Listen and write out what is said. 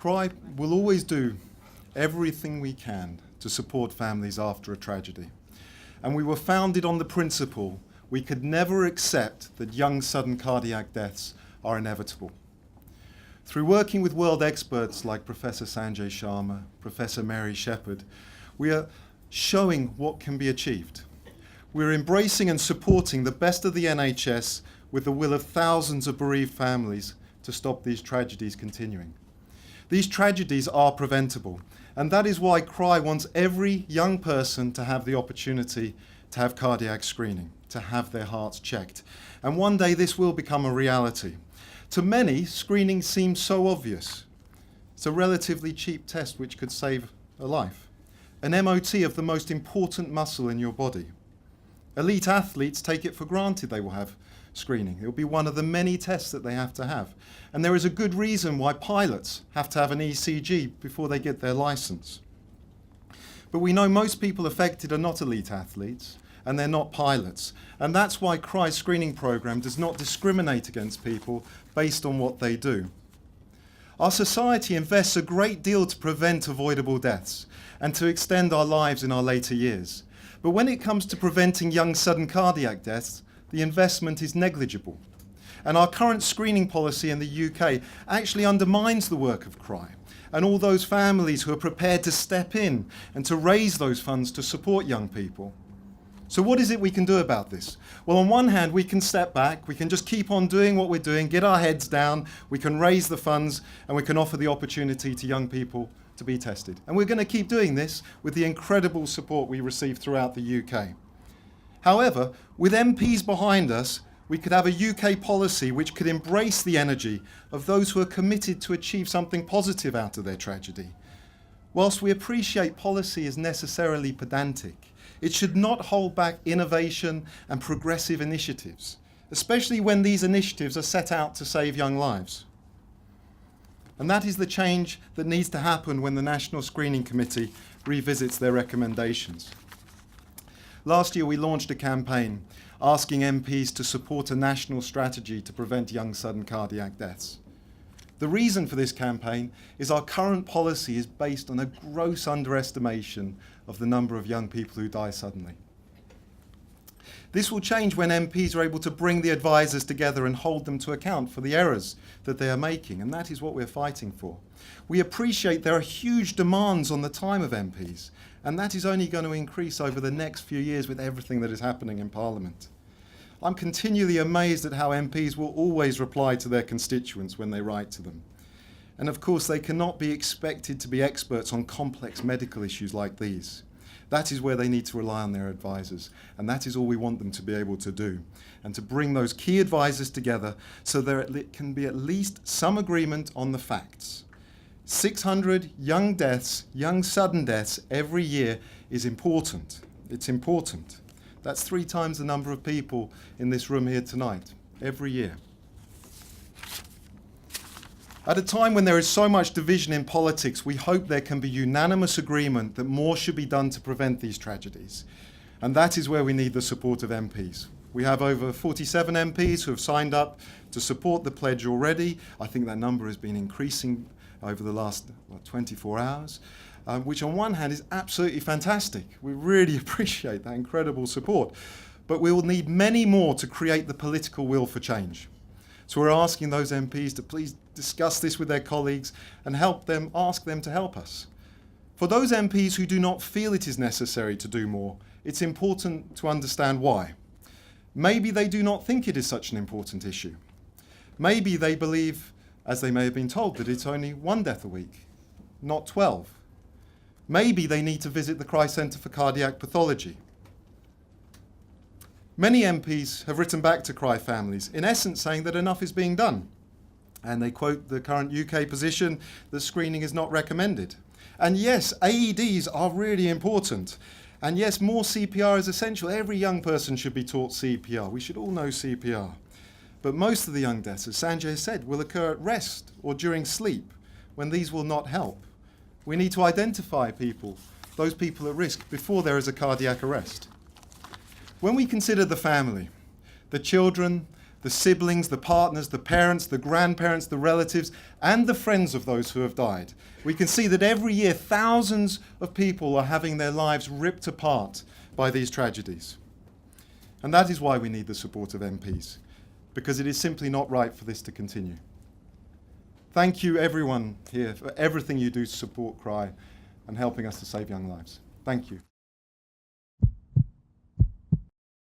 CRY will always do everything we can to support families after a tragedy. And we were founded on the principle we could never accept that young sudden cardiac deaths are inevitable. Through working with world experts like Professor Sanjay Sharma, Professor Mary Shepherd, we are showing what can be achieved. We're embracing and supporting the best of the NHS with the will of thousands of bereaved families to stop these tragedies continuing. These tragedies are preventable, and that is why CRY wants every young person to have the opportunity to have cardiac screening, to have their hearts checked. And one day this will become a reality. To many, screening seems so obvious. It's a relatively cheap test which could save a life. An MOT of the most important muscle in your body. Elite athletes take it for granted they will have screening. It will be one of the many tests that they have to have. And there is a good reason why pilots have to have an ECG before they get their license. But we know most people affected are not elite athletes, and they're not pilots. And that's why CRY's screening program does not discriminate against people based on what they do. Our society invests a great deal to prevent avoidable deaths and to extend our lives in our later years. But when it comes to preventing young sudden cardiac deaths, the investment is negligible. And our current screening policy in the UK actually undermines the work of CRY and all those families who are prepared to step in and to raise those funds to support young people. So what is it we can do about this? Well, on one hand, we can step back, we can just keep on doing what we're doing, get our heads down, we can raise the funds, and we can offer the opportunity to young people to be tested. And we're going to keep doing this with the incredible support we receive throughout the UK. However, with MPs behind us, we could have a UK policy which could embrace the energy of those who are committed to achieve something positive out of their tragedy. Whilst we appreciate policy is necessarily pedantic, it should not hold back innovation and progressive initiatives, especially when these initiatives are set out to save young lives. And that is the change that needs to happen when the National Screening Committee revisits their recommendations. Last year we launched a campaign asking MPs to support a national strategy to prevent young sudden cardiac deaths. The reason for this campaign is our current policy is based on a gross underestimation of the number of young people who die suddenly. This will change when MPs are able to bring the advisors together and hold them to account for the errors that they are making, and that is what we're fighting for. We appreciate there are huge demands on the time of MPs, and that is only going to increase over the next few years with everything that is happening in Parliament. I'm continually amazed at how MPs will always reply to their constituents when they write to them. And of course, they cannot be expected to be experts on complex medical issues like these. That is where they need to rely on their advisors, and that is all we want them to be able to do, and to bring those key advisors together so there can be at least some agreement on the facts. 600 young deaths, young sudden deaths every year is important. It's important. That's 3 times the number of people in this room here tonight, every year. At a time when there is so much division in politics, we hope there can be unanimous agreement that more should be done to prevent these tragedies. And that is where we need the support of MPs. We have over 47 MPs who have signed up to support the pledge already. I think that number has been increasing over the last 24 hours, which on one hand is absolutely fantastic. We really appreciate that incredible support. But we will need many more to create the political will for change. So we're asking those MPs to please discuss this with their colleagues and ask them to help us. For those MPs who do not feel it is necessary to do more, it's important to understand why. Maybe they do not think it is such an important issue. Maybe they believe, as they may have been told, that it's only 1 death a week, not 12. Maybe they need to visit the CRY Centre for Cardiac Pathology. Many MPs have written back to CRY families, in essence saying that enough is being done. And they quote the current UK position that screening is not recommended. And yes, AEDs are really important. And yes, more CPR is essential. Every young person should be taught CPR. We should all know CPR. But most of the young deaths, as Sanjay said, will occur at rest or during sleep, when these will not help. We need to identify people, those people at risk, before there is a cardiac arrest. When we consider the family, the children, the siblings, the partners, the parents, the grandparents, the relatives, and the friends of those who have died. We can see that every year thousands of people are having their lives ripped apart by these tragedies. And that is why we need the support of MPs, because it is simply not right for this to continue. Thank you, everyone here, for everything you do to support CRY and helping us to save young lives. Thank you.